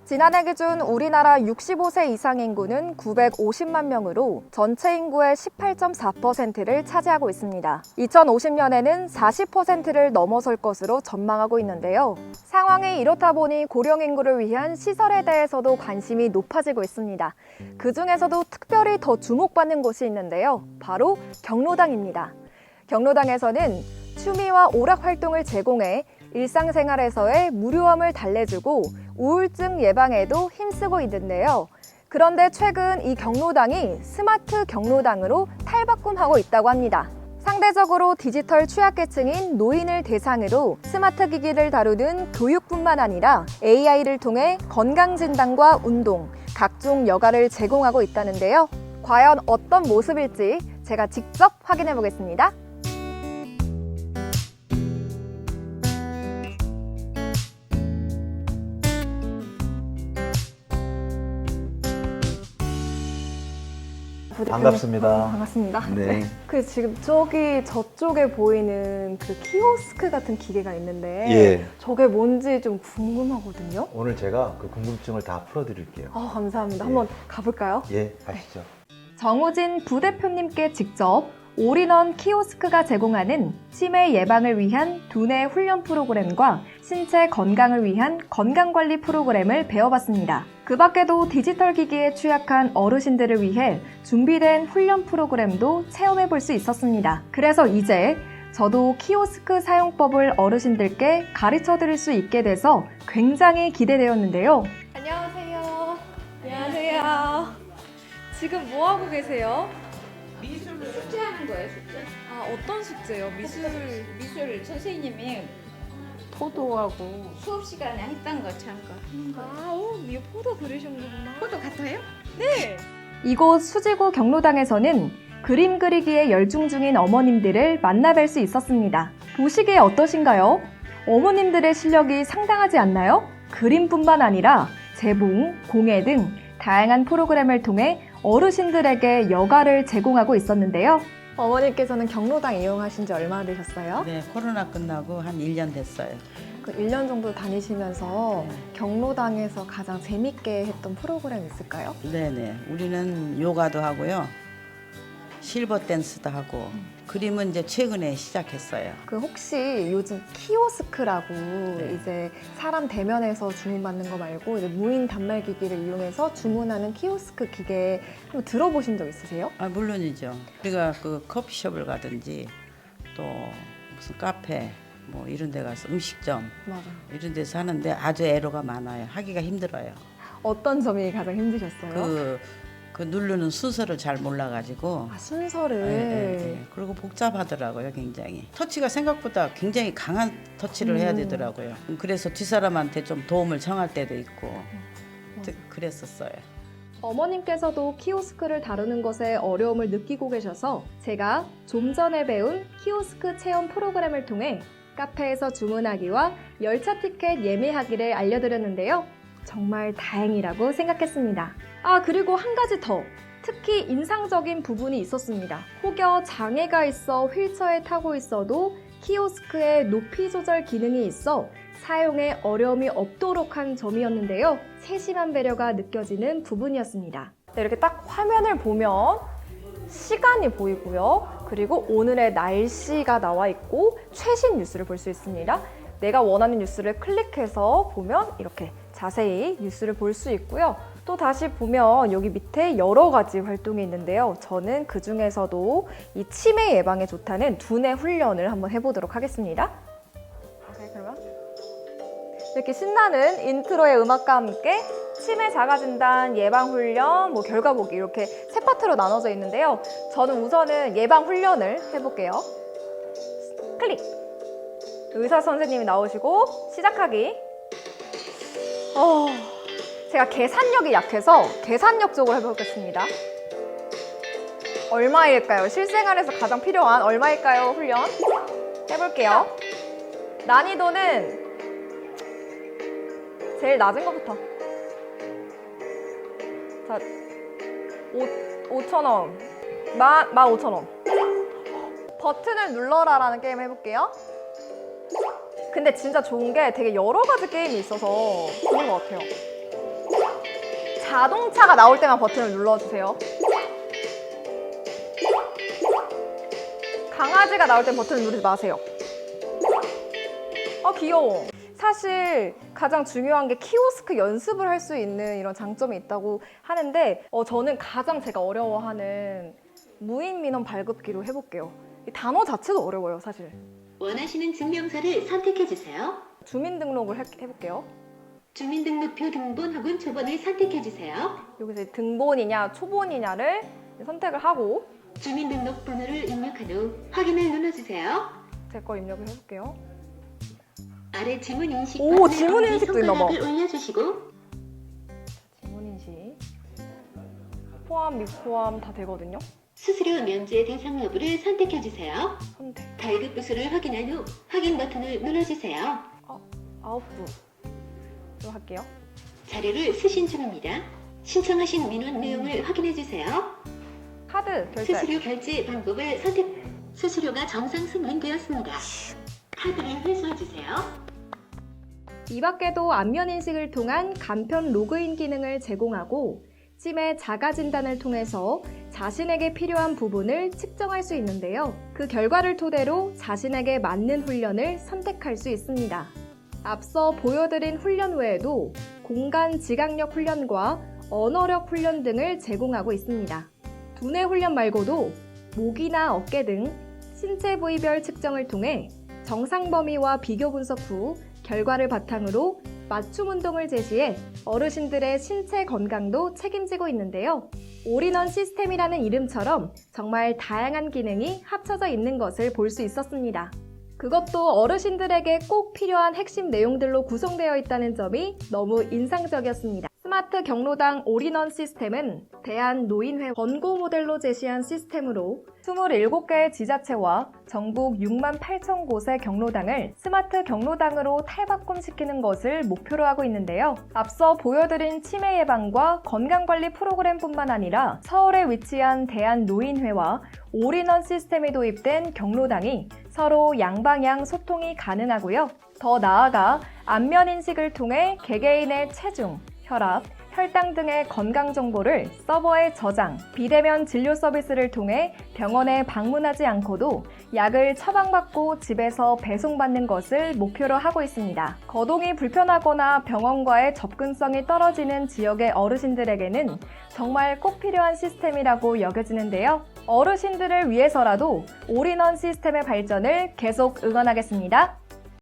지난해 기준 우리나라 65세 이상 인구는 950만 명으로 전체 인구의 18.4%를 차지하고 있습니다. 2050년에는 40%를 넘어설 것으로 전망하고 있는데요. 상황이 이렇다 보니 고령 인구를 위한 시설에 대해서도 관심이 높아지고 있습니다. 그 중에서도 특별히 더 주목받는 곳이 있는데요. 바로 경로당입니다. 경로당에서는 취미와 오락 활동을 제공해 일상생활에서의 무료함을 달래주고 우울증 예방에도 힘쓰고 있는데요. 그런데 최근 이 경로당이 스마트 경로당으로 탈바꿈하고 있다고 합니다. 상대적으로 디지털 취약계층인 노인을 대상으로 스마트 기기를 다루는 교육뿐만 아니라 AI를 통해 건강진단과 운동, 각종 여가를 제공하고 있다는데요. 과연 어떤 모습일지 제가 직접 확인해 보겠습니다. 반갑습니다. 반갑습니다. 네. 그 지금 저쪽에 보이는 그 키오스크 같은 기계가 있는데 예. 저게 뭔지 좀 궁금하거든요. 오늘 제가 그 궁금증을 다 풀어드릴게요. 감사합니다. 예. 한번 가볼까요? 예, 가시죠. 정우진 부대표님께 직접 올인원 키오스크가 제공하는 치매 예방을 위한 두뇌 훈련 프로그램과 신체 건강을 위한 건강관리 프로그램을 배워봤습니다. 그 밖에도 디지털 기기에 취약한 어르신들을 위해 준비된 훈련 프로그램도 체험해볼 수 있었습니다. 그래서 이제 저도 키오스크 사용법을 어르신들께 가르쳐드릴 수 있게 돼서 굉장히 기대되었는데요. 안녕하세요. 안녕하세요. 지금 뭐 하고 계세요? 미술 숙제하는 거예요, 숙제. 어떤 숙제요? 미술 선생님이 포도하고 수업 시간에 했던 거 잠깐 하는 거. 포도 그리셨는구나. 포도 같아요? 네. 이곳 수지구 경로당에서는 그림 그리기에 열중 중인 어머님들을 만나뵐 수 있었습니다. 보시기에 어떠신가요? 어머님들의 실력이 상당하지 않나요? 그림뿐만 아니라 재봉, 공예 등 다양한 프로그램을 통해 어르신들에게 여가를 제공하고 있었는데요. 어머님께서는 경로당 이용하신 지 얼마나 되셨어요? 네, 코로나 끝나고 한 1년 됐어요. 그 1년 정도 다니시면서 네. 경로당에서 가장 재밌게 했던 프로그램 있을까요? 네네. 우리는 요가도 하고요. 실버 댄스도 하고 그림은 이제 최근에 시작했어요. 그 혹시 요즘 키오스크라고 네. 이제 사람 대면에서 주문받는 거 말고 이제 무인 단말 기기를 이용해서 주문하는 키오스크 기계 한번 들어보신 적 있으세요? 아, 물론이죠. 우리가 그 커피숍을 가든지 또 무슨 카페 뭐 이런 데 가서 음식점 맞아요. 이런 데서 하는데 아주 애로가 많아요. 하기가 힘들어요. 어떤 점이 가장 힘드셨어요? 그 누르는 순서를 잘 몰라가지고 순서를. 네. 그리고 복잡하더라고요, 굉장히. 터치가 생각보다 굉장히 강한 터치를 해야 되더라고요. 그래서 뒷사람한테 좀 도움을 청할 때도 있고 그랬었어요. 어머님께서도 키오스크를 다루는 것에 어려움을 느끼고 계셔서 제가 좀 전에 배운 키오스크 체험 프로그램을 통해 카페에서 주문하기와 열차 티켓 예매하기를 알려드렸는데요. 정말 다행이라고 생각했습니다. 그리고 한 가지 더! 특히 인상적인 부분이 있었습니다. 혹여 장애가 있어 휠체어에 타고 있어도 키오스크에 높이 조절 기능이 있어 사용에 어려움이 없도록 한 점이었는데요. 세심한 배려가 느껴지는 부분이었습니다. 이렇게 딱 화면을 보면 시간이 보이고요. 그리고 오늘의 날씨가 나와 있고 최신 뉴스를 볼 수 있습니다. 내가 원하는 뉴스를 클릭해서 보면 이렇게 자세히 뉴스를 볼 수 있고요. 또 다시 보면 여기 밑에 여러 가지 활동이 있는데요. 저는 그 중에서도 이 치매 예방에 좋다는 두뇌 훈련을 한번 해보도록 하겠습니다. 그러면 이렇게 신나는 인트로의 음악과 함께 치매 자가진단, 예방훈련, 결과 보기 이렇게 세 파트로 나눠져 있는데요. 저는 우선은 예방훈련을 해볼게요. 클릭! 의사 선생님이 나오시고 시작하기. 제가 계산력이 약해서 계산력 쪽으로 해보겠습니다. 얼마일까요? 실생활에서 가장 필요한 얼마일까요? 훈련 해볼게요. 난이도는 제일 낮은 것부터. 자, 5,000원. 15,000원. 버튼을 눌러라라는 게임 해볼게요. 근데 진짜 좋은 게 되게 여러 가지 게임이 있어서 좋은 것 같아요. 자동차가 나올 때만 버튼을 눌러주세요. 강아지가 나올 땐 버튼을 누르지 마세요. 귀여워. 사실 가장 중요한 게 키오스크 연습을 할 수 있는 이런 장점이 있다고 하는데 저는 가장 제가 어려워하는 무인 민원 발급기로 해볼게요. 이 단어 자체도 어려워요, 사실. 원하시는 증명서를 선택해주세요. 주민등록을 해볼게요. 주민등록표 등본 혹은 초본을 선택해주세요. 여기서 등본이냐 초본이냐를 선택을 하고 주민등록번호를 입력한 후 확인을 눌러주세요. 제 거 입력을 해볼게요. 아래 지문인식 오, 버튼을 지문인식도 있나 봐. 손가락을 올려주시고 지문인식 포함, 미포함 다 되거든요. 수수료 면제 대상 여부를 선택해주세요. 선택. 발급 부수를 확인한 후 확인 버튼을 눌러주세요. 아웃부로 할게요. 자료를 수신 중입니다. 신청하신 민원 내용을 확인해주세요. 카드 결제. 수수료 결제 방법을 선택. 수수료가 정상 승인되었습니다. 카드를 회수해주세요. 이 밖에도 안면 인식을 통한 간편 로그인 기능을 제공하고 찜의 자가 진단을 통해서 자신에게 필요한 부분을 측정할 수 있는데요. 그 결과를 토대로 자신에게 맞는 훈련을 선택할 수 있습니다. 앞서 보여드린 훈련 외에도 공간 지각력 훈련과 언어력 훈련 등을 제공하고 있습니다. 두뇌 훈련 말고도 목이나 어깨 등 신체 부위별 측정을 통해 정상 범위와 비교 분석 후 결과를 바탕으로 맞춤 운동을 제시해 어르신들의 신체 건강도 책임지고 있는데요. 올인원 시스템이라는 이름처럼 정말 다양한 기능이 합쳐져 있는 것을 볼 수 있었습니다. 그것도 어르신들에게 꼭 필요한 핵심 내용들로 구성되어 있다는 점이 너무 인상적이었습니다. 스마트 경로당 올인원 시스템은 대한노인회 권고 모델로 제시한 시스템으로 27개의 지자체와 전국 6만 8천 곳의 경로당을 스마트 경로당으로 탈바꿈시키는 것을 목표로 하고 있는데요. 앞서 보여드린 치매 예방과 건강관리 프로그램뿐만 아니라 서울에 위치한 대한노인회와 올인원 시스템이 도입된 경로당이 서로 양방향 소통이 가능하고요. 더 나아가 안면 인식을 통해 개개인의 체중, 혈압, 혈당 등의 건강 정보를 서버에 저장, 비대면 진료 서비스를 통해 병원에 방문하지 않고도 약을 처방받고 집에서 배송받는 것을 목표로 하고 있습니다. 거동이 불편하거나 병원과의 접근성이 떨어지는 지역의 어르신들에게는 정말 꼭 필요한 시스템이라고 여겨지는데요. 어르신들을 위해서라도 올인원 시스템의 발전을 계속 응원하겠습니다.